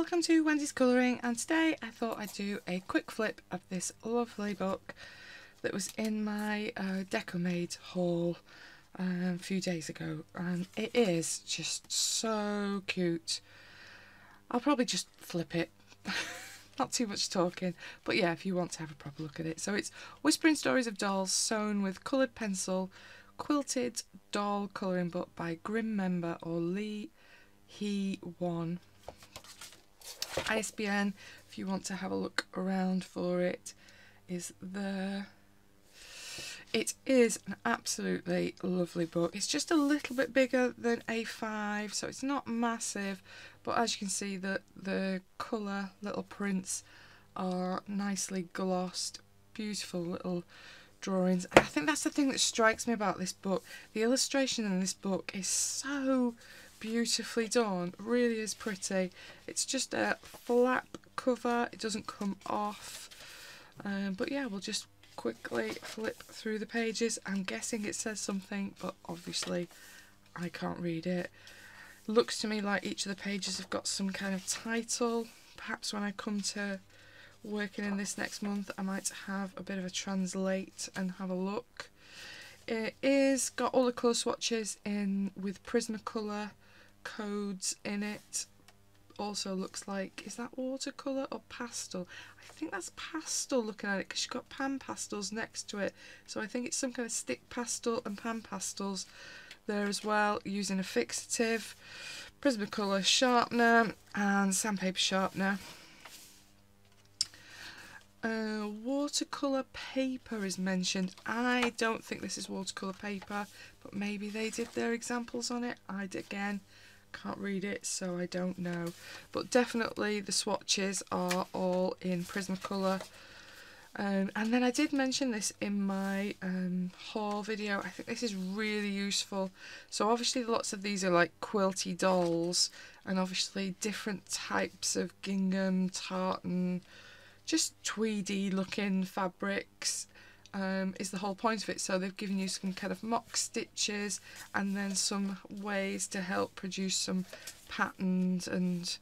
welcome to Wendy's Colouring, and today I thought I'd do a quick flip of this lovely book that was in my Decomade haul a few days ago, and it is just so cute. I'll probably just flip it, not too much talking, but yeah, if you want to have a proper look at it. So it's Whispering Stories of Dolls sewn with coloured pencil, quilted doll colouring book by Grim Member or Lee He Won. ISBN, if you want to have a look around for it, is there. It is an absolutely lovely book. It's just a little bit bigger than A5, so it's not massive, but as you can see, the colour little prints are nicely glossed, beautiful little drawings. And I think that's the thing that strikes me about this book. The illustration in this book is so beautifully done, really is pretty. It's just a flap cover, it doesn't come off, but yeah, we'll just quickly flip through the pages. I'm guessing it says something, but obviously I can't read it. Looks to me like each of the pages have got some kind of title. Perhaps when I come to working in this next month I might have a bit of a translate and have a look. It is got all the colour swatches in with Prismacolor codes in it. Also looks like, is that watercolour or pastel? I think that's pastel looking at it, because you've got pan pastels next to it, so I think it's some kind of stick pastel and pan pastels there as well, using a fixative, Prismacolor sharpener and sandpaper sharpener. Watercolour paper is mentioned. I don't think this is watercolour paper, but maybe they did their examples on it. Again, can't read it, so I don't know. But definitely the swatches are all in Prismacolor. And then I did mention this in my haul video. I think this is really useful. So obviously lots of these are like quilty dolls, and obviously different types of gingham, tartan, just tweedy looking fabrics is the whole point of it. So they've given you some kind of mock stitches and then some ways to help produce some patterns and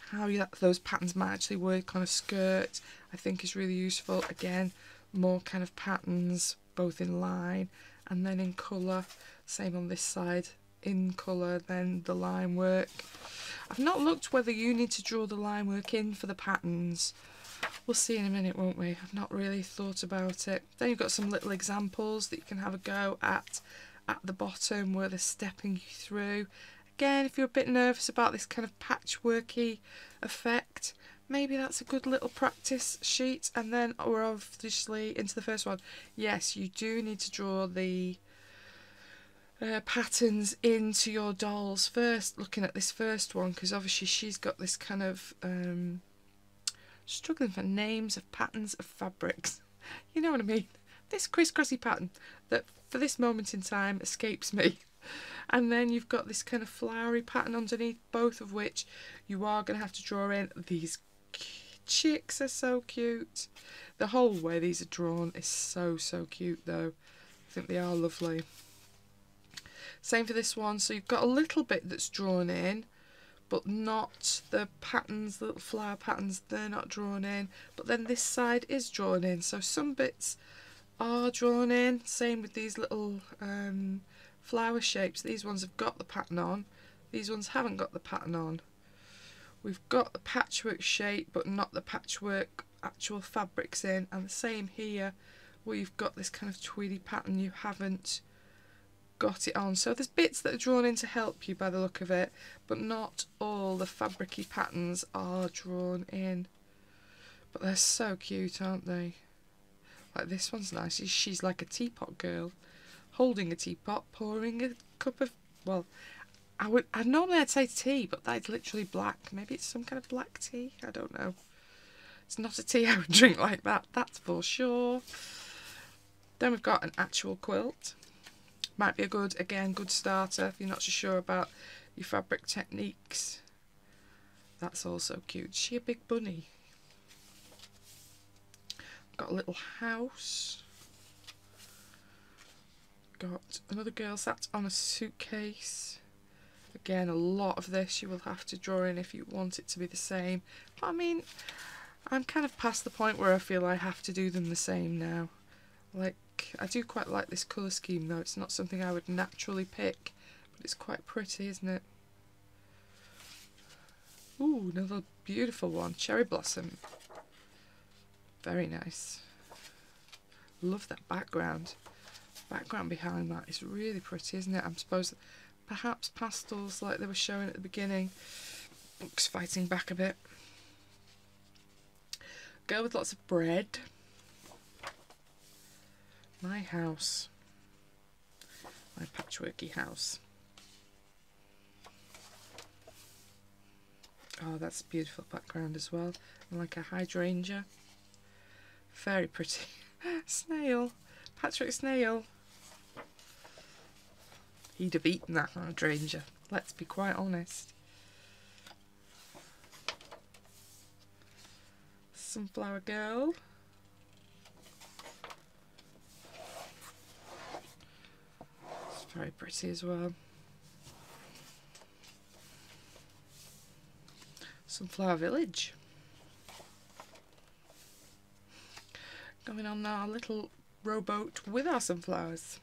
how those patterns might actually work on a skirt. I think is really useful. Again, more kind of patterns both in line and then in colour. Same on this side, in colour, then the line work. I've not looked whether you need to draw the line work in for the patterns. We'll see in a minute, won't we? I've not really thought about it. Then you've got some little examples that you can have a go at the bottom where they're stepping you through. Again, if you're a bit nervous about this kind of patchworky effect, maybe that's a good little practice sheet. And then we're obviously into the first one. Yes, you do need to draw the patterns into your dolls first, looking at this first one, because obviously she's got this kind of struggling for names of patterns of fabrics. You know what I mean? This crisscrossy pattern that for this moment in time escapes me. And then you've got this kind of flowery pattern underneath, both of which you are going to have to draw in. These chicks are so cute. The whole way these are drawn is so cute though. I think they are lovely. Same for this one. So you've got a little bit that's drawn in, but not the patterns, the little flower patterns, they're not drawn in. But then this side is drawn in. So some bits are drawn in. Same with these little flower shapes. These ones have got the pattern on. These ones haven't got the pattern on. We've got the patchwork shape, but not the patchwork actual fabrics in. And the same here, where you've got this kind of tweedy pattern, you haven't got it on. So there's bits that are drawn in to help you by the look of it, but not all the fabricy patterns are drawn in. But they're so cute, aren't they? Like this one's nice. She's like a teapot girl, holding a teapot, pouring a cup of, well, I'd normally say tea, but that's literally black. Maybe it's some kind of black tea. I don't know. It's not a tea I would drink like that, that's for sure. Then we've got an actual quilt. Might be a good starter if you're not so sure about your fabric techniques. That's also cute. Is she a big bunny? Got a little house. Got another girl sat on a suitcase. Again, a lot of this you will have to draw in if you want it to be the same. But I mean, I'm kind of past the point where I feel I have to do them the same now. Like, I do quite like this colour scheme though. It's not something I would naturally pick, but it's quite pretty, isn't it? Ooh, another beautiful one. Cherry Blossom. Very nice. Love that background. Background behind that is really pretty, isn't it? I suppose perhaps pastels like they were showing at the beginning. Looks fighting back a bit. Girl with lots of bread. My house. My patchworky house. Oh, that's a beautiful background as well. And like a hydrangea. Very pretty. Snail. Patchwork snail. He'd have eaten that hydrangea. Let's be quite honest. Sunflower girl. It's very pretty as well. Sunflower village. Going on our little rowboat with our sunflowers.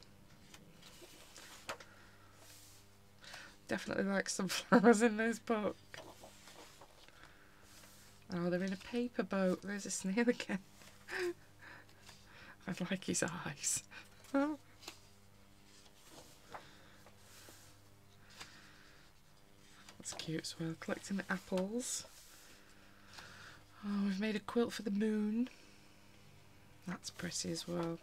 Definitely like sunflowers in this book. Oh, they're in a paper boat. There's a snail again. I like his eyes. Oh. That's cute as well. Collecting the apples. Oh, we've made a quilt for the moon. That's pretty as well.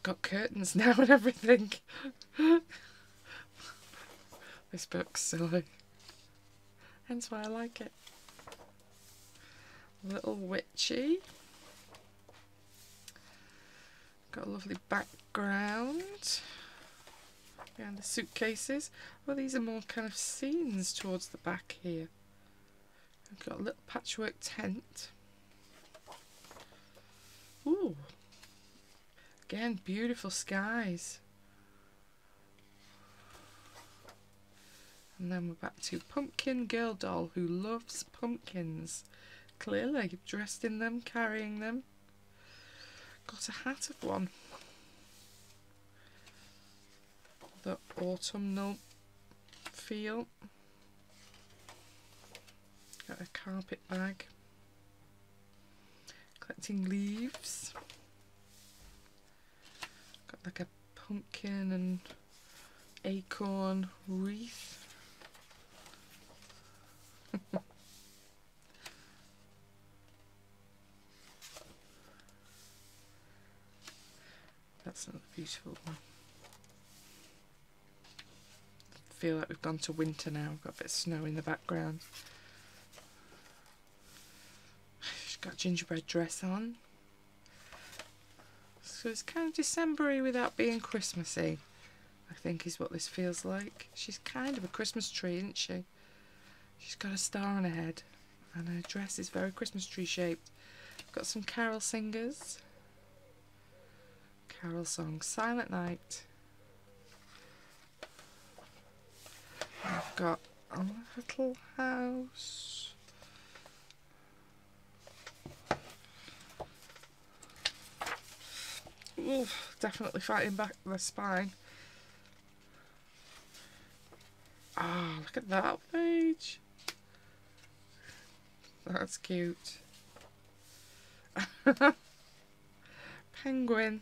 Got curtains now and everything. This book's silly. Hence why I like it. Little witchy. Got a lovely background behind the suitcases. Well, these are more kind of scenes towards the back here. I've got a little patchwork tent. Ooh. Again, beautiful skies. And then we're back to Pumpkin Girl Doll, who loves pumpkins. Clearly, dressed in them, carrying them. Got a hat of one. The autumnal feel. Got a carpet bag. Collecting leaves. Got like a pumpkin and acorn wreath. That's another beautiful one. I feel like we've gone to winter now. We've got a bit of snow in the background. She's got a gingerbread dress on. So it's kind of December-y without being Christmassy, I think is what this feels like. She's kind of a Christmas tree, isn't she? She's got a star on her head and her dress is very Christmas tree shaped. Got some carol singers. Carol song, Silent Night. I've got a little house. Oof, definitely fighting back the spine. Ah, oh, look at that page. That's cute. Penguin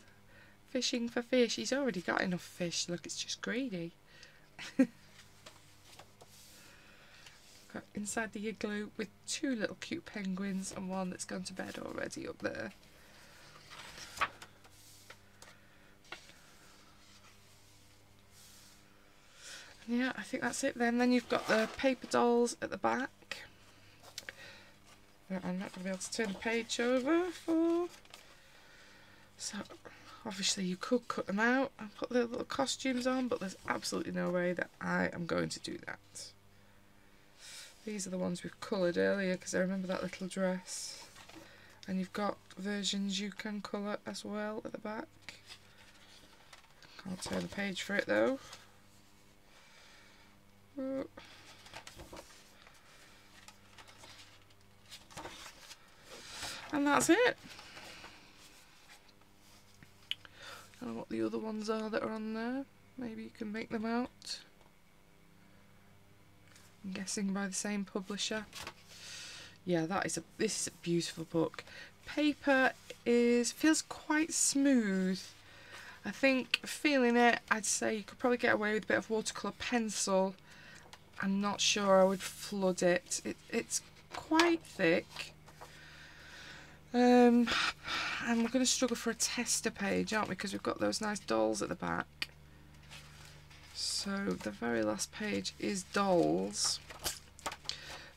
fishing for fish. He's already got enough fish. Look, it's just greedy. Got inside the igloo with two little cute penguins and one that's gone to bed already up there. Yeah, I think that's it then. Then you've got the paper dolls at the back. That I'm not going to be able to turn the page over for. So, obviously you could cut them out and put the little costumes on, but there's absolutely no way that I am going to do that. These are the ones we've coloured earlier because I remember that little dress. And you've got versions you can colour as well at the back. Can't turn the page for it though. And that's it. I don't know what the other ones are that are on there. Maybe you can make them out. I'm guessing by the same publisher. Yeah, this is a beautiful book. Paper feels quite smooth. I think feeling it, I'd say you could probably get away with a bit of watercolour pencil. I'm not sure I would flood it. It's quite thick. And we're going to struggle for a tester page, aren't we? Because we've got those nice dolls at the back. So the very last page is dolls.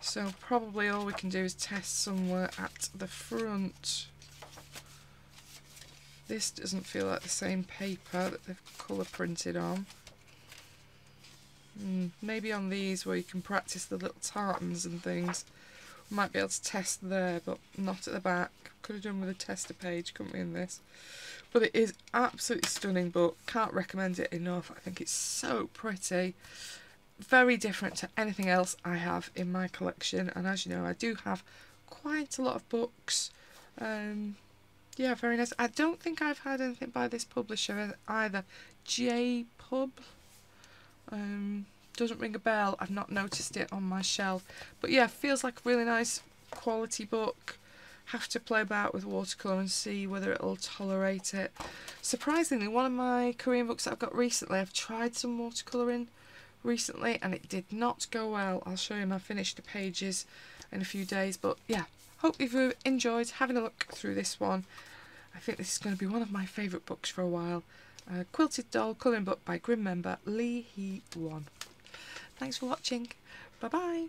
So probably all we can do is test somewhere at the front. This doesn't feel like the same paper that they've colour printed on. Maybe on these where you can practice the little tartans and things. We might be able to test there, but not at the back. Could have done with a tester page, couldn't we, in this? But it is absolutely stunning book. Can't recommend it enough. I think it's so pretty. Very different to anything else I have in my collection. And as you know, I do have quite a lot of books. Yeah, very nice. I don't think I've had anything by this publisher either. J-Pub. Doesn't ring a bell. I've not noticed it on my shelf. But yeah, feels like a really nice quality book. Have to play about with watercolour and see whether it'll tolerate it. Surprisingly, one of my Korean books that I've got recently, I've tried some watercolouring recently and it did not go well. I'll show you my finished pages in a few days. But yeah, hope you've enjoyed having a look through this one. I think this is going to be one of my favourite books for a while. Quilted Doll colouring book by Grim member Lee Hee-won. Thanks for watching. Bye bye.